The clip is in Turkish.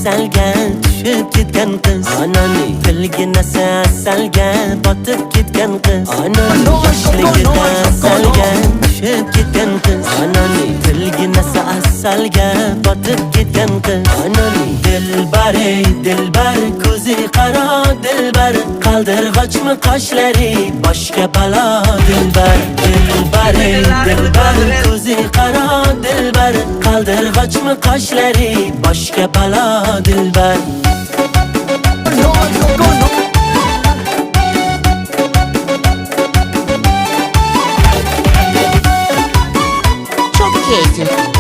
asalga tushib ketgan qiz. Anani tilginasi asalga botib ketgan qiz. Anani yoshligida asalga tushib ketgan qiz. Anani tilginasi asalga botib ketgan qiz. Anani dilbar ey dilbar, ko'zi qaro dilbar, qaldirg'ochmi qoshlari boshga balo dilbar. Dilbar ey dilbar, ko'zi qaro dilbar, qaldirg'ochmi qoshlari boshga balo dilbar. Çok keyifli.